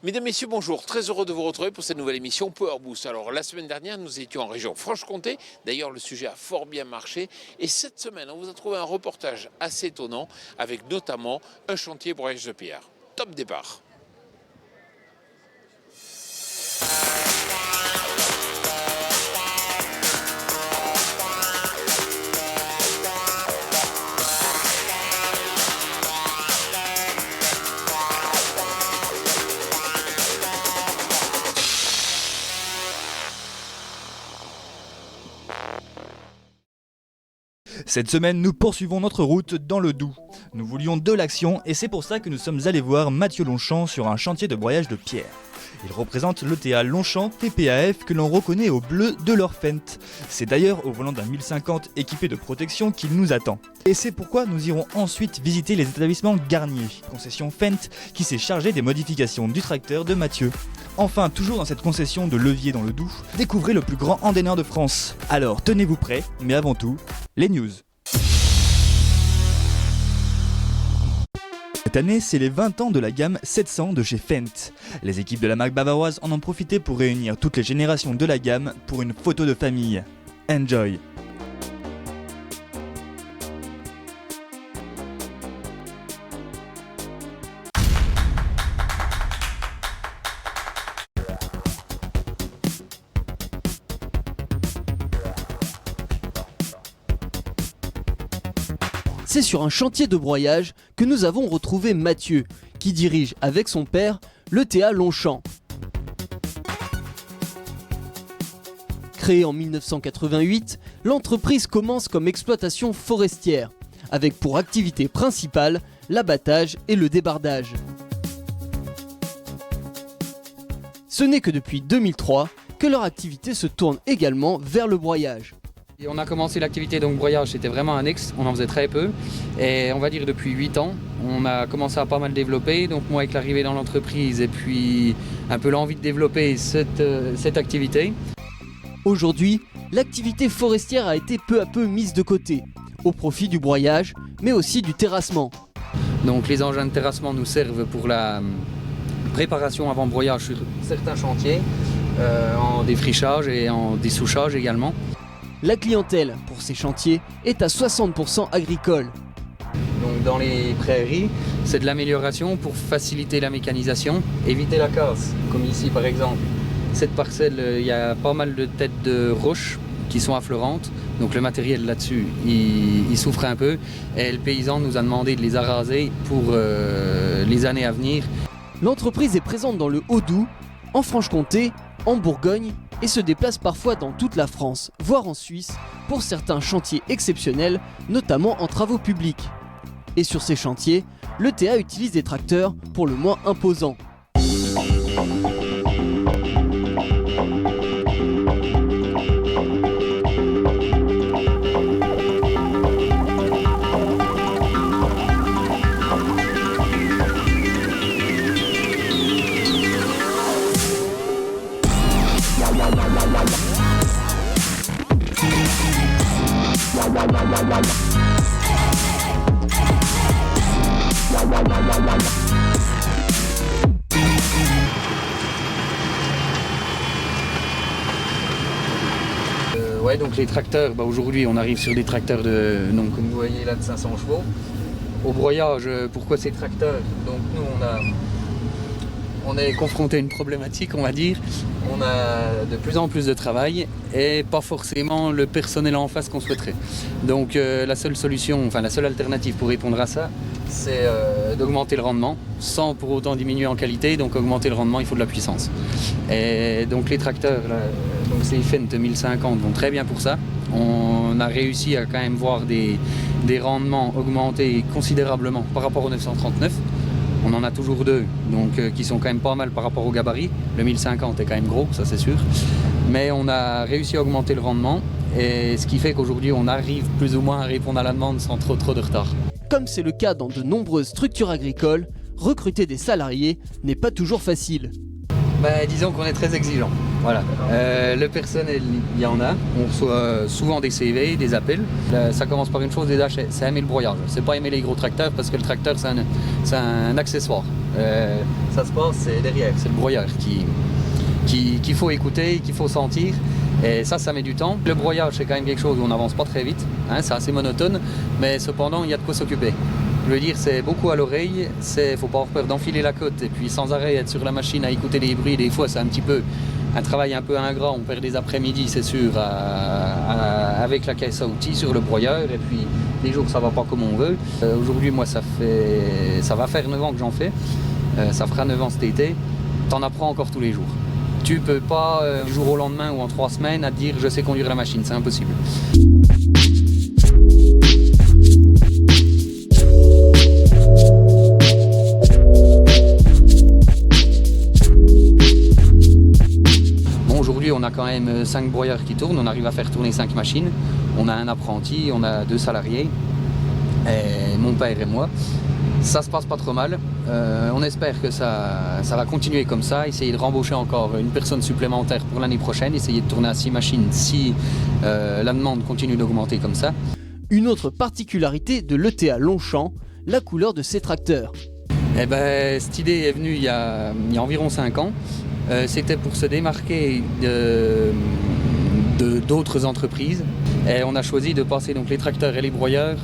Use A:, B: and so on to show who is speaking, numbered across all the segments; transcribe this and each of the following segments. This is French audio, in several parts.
A: Mesdames, Messieurs, bonjour. Très heureux de vous retrouver pour cette nouvelle émission Power Boost. Alors, la semaine dernière, nous étions en région Franche-Comté. D'ailleurs, le sujet a fort bien marché. Et cette semaine, on vous a trouvé un reportage assez étonnant avec notamment un chantier broyage de pierre. Top départ.
B: Cette semaine, nous poursuivons notre route dans le Doubs. Nous voulions de l'action et c'est pour ça que nous sommes allés voir Mathieu Longchamp sur un chantier de broyage de pierre. Il représente l'ETA Longchamp TPAF que l'on reconnaît au bleu de leur Fendt. C'est d'ailleurs au volant d'un 1050 équipé de protection qu'il nous attend. Et c'est pourquoi nous irons ensuite visiter les établissements Garnier, concession Fendt, qui s'est chargée des modifications du tracteur de Mathieu. Enfin, toujours dans cette concession de levier dans le Doubs, découvrez le plus grand endaineur de France. Alors tenez-vous prêts, mais avant tout, les news. Cette année, c'est les 20 ans de la gamme 700 de chez Fendt. Les équipes de la marque bavaroise en ont profité pour réunir toutes les générations de la gamme pour une photo de famille. Enjoy!
C: C'est sur un chantier de broyage que nous avons retrouvé Mathieu, qui dirige avec son père l'ETA Longchamp. Créée en 1988, l'entreprise commence comme exploitation forestière, avec pour activité principale l'abattage et le débardage. Ce n'est que depuis 2003 que leur activité se tourne également vers le broyage.
D: Et on a commencé l'activité donc broyage, c'était vraiment annexe, on en faisait très peu. Et on va dire depuis 8 ans, on a commencé à pas mal développer. Donc moi avec l'arrivée dans l'entreprise et puis un peu l'envie de développer cette activité.
C: Aujourd'hui, l'activité forestière a été peu à peu mise de côté, au profit du broyage, mais aussi du terrassement.
D: Donc les engins de terrassement nous servent pour la préparation avant broyage sur certains chantiers, en défrichage et en dessouchage également.
C: La clientèle pour ces chantiers est à 60% agricole.
D: Donc dans les prairies, c'est de l'amélioration pour faciliter la mécanisation, éviter la casse. Comme ici par exemple, cette parcelle, il y a pas mal de têtes de roches qui sont affleurantes. Donc le matériel là-dessus, il souffre un peu. Et le paysan nous a demandé de les araser pour les années à venir.
C: L'entreprise est présente dans le Haut-Doubs, en Franche-Comté, en Bourgogne et se déplace parfois dans toute la France, voire en Suisse, pour certains chantiers exceptionnels, notamment en travaux publics. Et sur ces chantiers, l'ETA utilise des tracteurs pour le moins imposants.
D: Ouais, donc les tracteurs, aujourd'hui on arrive sur des tracteurs donc, comme vous voyez là de 500 chevaux. Au broyage, pourquoi ces tracteurs? Donc nous on est confronté à une problématique, on va dire. On a de plus en plus de travail et pas forcément le personnel en face qu'on souhaiterait. Donc la seule solution, la seule alternative pour répondre à ça, c'est d'augmenter le rendement sans pour autant diminuer en qualité. Donc augmenter le rendement, il faut de la puissance. Et donc les tracteurs, là, donc ces Fendt 1050 vont très bien pour ça. On a réussi à quand même voir des rendements augmenter considérablement par rapport au 939. On en a toujours deux, donc qui sont quand même pas mal par rapport au gabarit. Le 1050 est quand même gros, ça c'est sûr. Mais on a réussi à augmenter le rendement, et ce qui fait qu'aujourd'hui on arrive plus ou moins à répondre à la demande sans trop de retard.
C: Comme c'est le cas dans de nombreuses structures agricoles, recruter des salariés n'est pas toujours facile.
D: Disons qu'on est très exigeant. Voilà. Le personnel, il y en a. On reçoit souvent des CV, des appels. Ça commence par une chose déjà, c'est aimer le broyage. C'est pas aimer les gros tracteurs parce que le tracteur c'est un accessoire. Ça se passe, c'est derrière, c'est le broyeur qu'il faut écouter, qu'il faut sentir. Et ça met du temps. Le broyage, c'est quand même quelque chose où on n'avance pas très vite, hein, c'est assez monotone, mais cependant, il y a de quoi s'occuper. Je veux dire, c'est beaucoup à l'oreille, il ne faut pas avoir peur d'enfiler la côte et puis sans arrêt être sur la machine à écouter les bruits. Des fois, c'est un petit peu un travail un peu ingrat, on perd des après-midi, c'est sûr, avec la caisse à outils sur le broyeur, et puis des jours, ça va pas comme on veut. Aujourd'hui, moi, ça va faire 9 ans que j'en fais, ça fera 9 ans cet été, t'en apprends encore tous les jours. Tu peux pas, du jour au lendemain ou en 3 semaines, à te dire « je sais conduire la machine », c'est impossible. Aujourd'hui, on a quand même 5 broyeurs qui tournent, on arrive à faire tourner 5 machines. On a un apprenti, on a 2 salariés, et mon père et moi. Ça se passe pas trop mal. On espère que ça va continuer comme ça, essayer de rembaucher encore une personne supplémentaire pour l'année prochaine, essayer de tourner à 6 machines si la demande continue d'augmenter comme ça.
C: Une autre particularité de l'ETA Longchamp, la couleur de ces tracteurs.
D: Eh ben, cette idée est venue il y a environ 5 ans. C'était pour se démarquer d'autres entreprises. Et on a choisi de passer donc les tracteurs et les broyeurs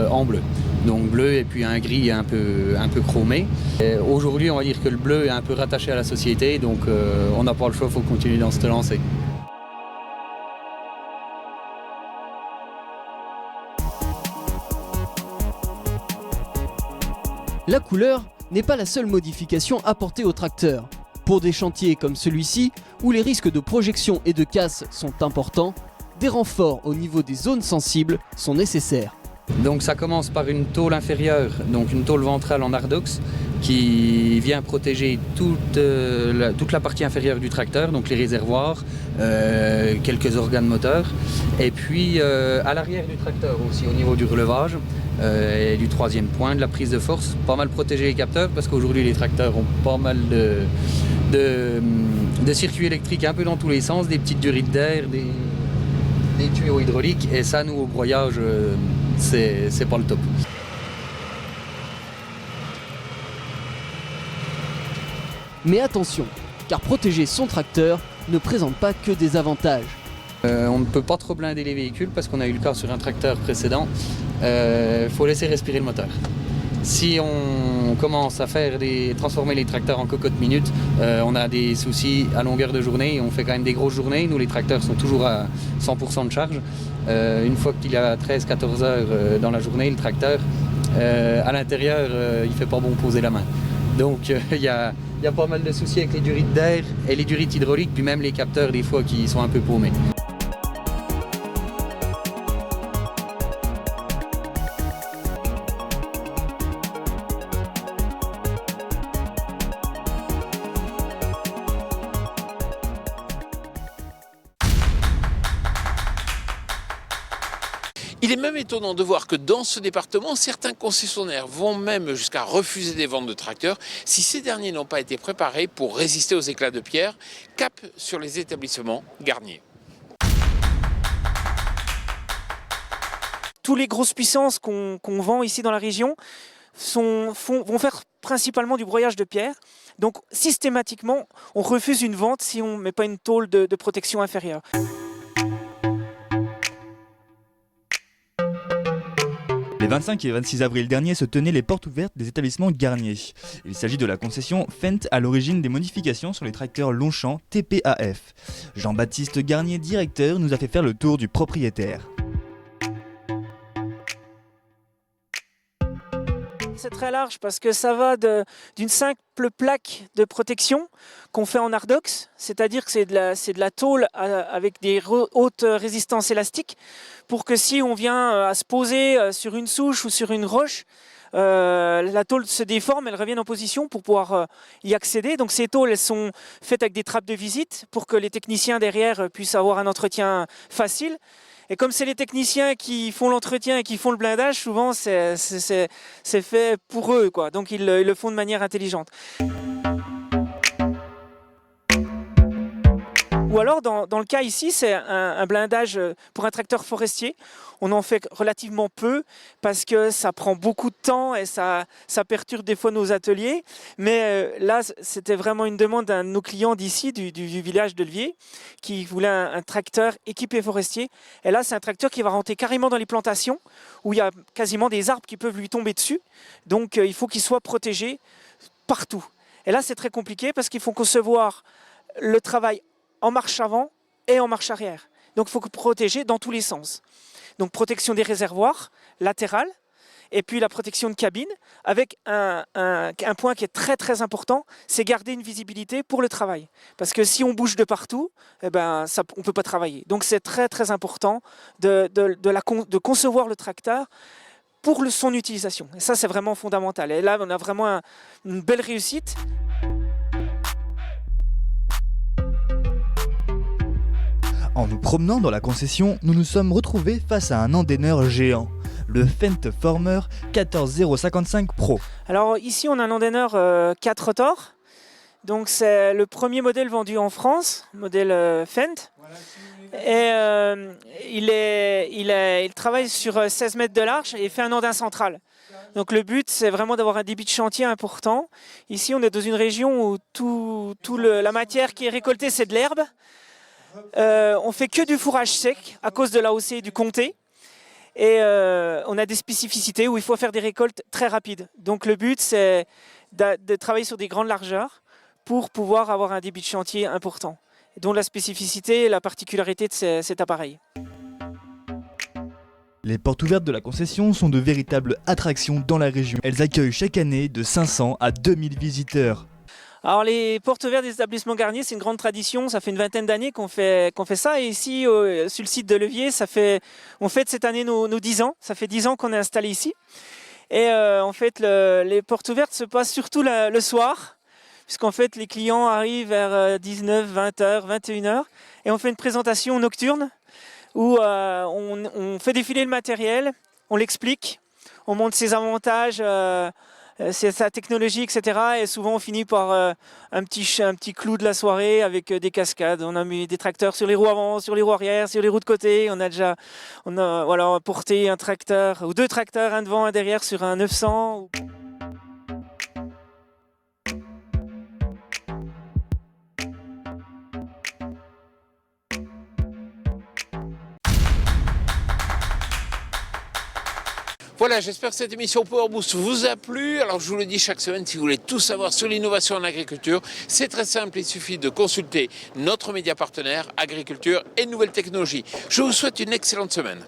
D: en bleu. Donc bleu et puis un gris un peu chromé. Aujourd'hui, on va dire que le bleu est un peu rattaché à la société, donc on n'a pas le choix, il faut continuer dans cette lancée.
C: La couleur n'est pas la seule modification apportée au tracteur. Pour des chantiers comme celui-ci, où les risques de projection et de casse sont importants, des renforts au niveau des zones sensibles sont nécessaires.
D: Donc ça commence par une tôle inférieure, donc une tôle ventrale en ardox, qui vient protéger toute la partie inférieure du tracteur, donc les réservoirs, quelques organes moteurs, et puis à l'arrière du tracteur aussi, au niveau du relevage, et du troisième point, de la prise de force, pas mal protéger les capteurs, parce qu'aujourd'hui les tracteurs ont pas mal de circuits électriques un peu dans tous les sens, des petites durites d'air, des tuyaux hydrauliques, et ça, nous, au broyage, c'est pas le top.
C: Mais attention, car protéger son tracteur ne présente pas que des avantages.
D: On ne peut pas trop blinder les véhicules parce qu'on a eu le cas sur un tracteur précédent. Faut laisser respirer le moteur. Si on commence à transformer les tracteurs en cocottes minutes, on a des soucis à longueur de journée. On fait quand même des grosses journées. Nous, les tracteurs sont toujours à 100% de charge. Une fois qu'il y a 13-14 heures dans la journée, le tracteur, à l'intérieur, il ne fait pas bon poser la main. Donc il y a pas mal de soucis avec les durites d'air et les durites hydrauliques, puis même les capteurs des fois qui sont un peu paumés.
A: Il est même étonnant de voir que dans ce département, certains concessionnaires vont même jusqu'à refuser des ventes de tracteurs si ces derniers n'ont pas été préparés pour résister aux éclats de pierre. Cap sur les établissements Garnier.
E: Tous les grosses puissances qu'on vend ici dans la région vont faire principalement du broyage de pierre. Donc systématiquement, on refuse une vente si on ne met pas une tôle de protection inférieure.
B: Les 25 et 26 avril dernier se tenaient les portes ouvertes des établissements Garnier. Il s'agit de la concession Fendt à l'origine des modifications sur les tracteurs Longchamp TPAF. Jean-Baptiste Garnier, directeur, nous a fait faire le tour du propriétaire.
E: C'est très large parce que ça va d'une simple plaque de protection qu'on fait en ardox, c'est-à-dire que c'est de la tôle avec des hautes résistances élastiques pour que si on vient à se poser sur une souche ou sur une roche, la tôle se déforme, elle revient en position pour pouvoir y accéder. Donc ces tôles, elles sont faites avec des trappes de visite pour que les techniciens derrière puissent avoir un entretien facile. Et comme c'est les techniciens qui font l'entretien et qui font le blindage, souvent c'est fait pour eux, quoi. Donc ils le font de manière intelligente. Ou alors, dans le cas ici, c'est un blindage pour un tracteur forestier. On en fait relativement peu parce que ça prend beaucoup de temps et ça perturbe des fois nos ateliers. Mais là, c'était vraiment une demande d'un de nos clients d'ici, du village de Levier, qui voulait un tracteur équipé forestier. Et là, c'est un tracteur qui va rentrer carrément dans les plantations où il y a quasiment des arbres qui peuvent lui tomber dessus. Donc, il faut qu'il soit protégé partout. Et là, c'est très compliqué parce qu'il faut concevoir le travail en marche avant et en marche arrière. Donc, il faut protéger dans tous les sens. Donc, protection des réservoirs latérales et puis la protection de cabine avec un point qui est très très important, c'est garder une visibilité pour le travail. Parce que si on bouge de partout, eh ben, on ne peut pas travailler. Donc, c'est très très important de concevoir le tracteur pour son utilisation. Et ça, c'est vraiment fondamental. Et là, on a vraiment une belle réussite.
B: En nous promenant dans la concession, nous nous sommes retrouvés face à un endaineur géant, le Fendt Former 14055 Pro.
E: Alors ici, on a un endaineur 4 rotors. Donc c'est le premier modèle vendu en France, modèle Fendt. Et il travaille sur 16 mètres de large et il fait un andain central. Donc le but, c'est vraiment d'avoir un débit de chantier important. Ici, on est dans une région où la matière qui est récoltée, c'est de l'herbe. On fait que du fourrage sec à cause de l'AOC et du comté. Et on a des spécificités où il faut faire des récoltes très rapides. Donc le but, c'est de travailler sur des grandes largeurs pour pouvoir avoir un débit de chantier important. Dont la spécificité et la particularité de cet appareil.
B: Les portes ouvertes de la concession sont de véritables attractions dans la région. Elles accueillent chaque année de 500 à 2000 visiteurs.
E: Alors les portes ouvertes des établissements Garnier, c'est une grande tradition, ça fait une vingtaine d'années qu'on fait ça. Et ici, sur le site de Levier, on fête cette année nos 10 ans, ça fait 10 ans qu'on est installé ici. Et en fait, les portes ouvertes se passent surtout le soir, puisqu'en fait les clients arrivent vers 19, 20h, 21h, et on fait une présentation nocturne où on fait défiler le matériel, on l'explique, on montre ses avantages, sa technologie, etc. Et souvent on finit par un petit clou de la soirée avec des cascades. On a mis des tracteurs sur les roues avant, sur les roues arrière, sur les roues de côté. On a porté un tracteur ou 2 tracteurs, un devant, un derrière sur un 900.
A: Voilà, j'espère que cette émission Power Boost vous a plu. Alors je vous le dis chaque semaine, si vous voulez tout savoir sur l'innovation en agriculture, c'est très simple, il suffit de consulter notre média partenaire Agriculture et Nouvelles Technologies. Je vous souhaite une excellente semaine.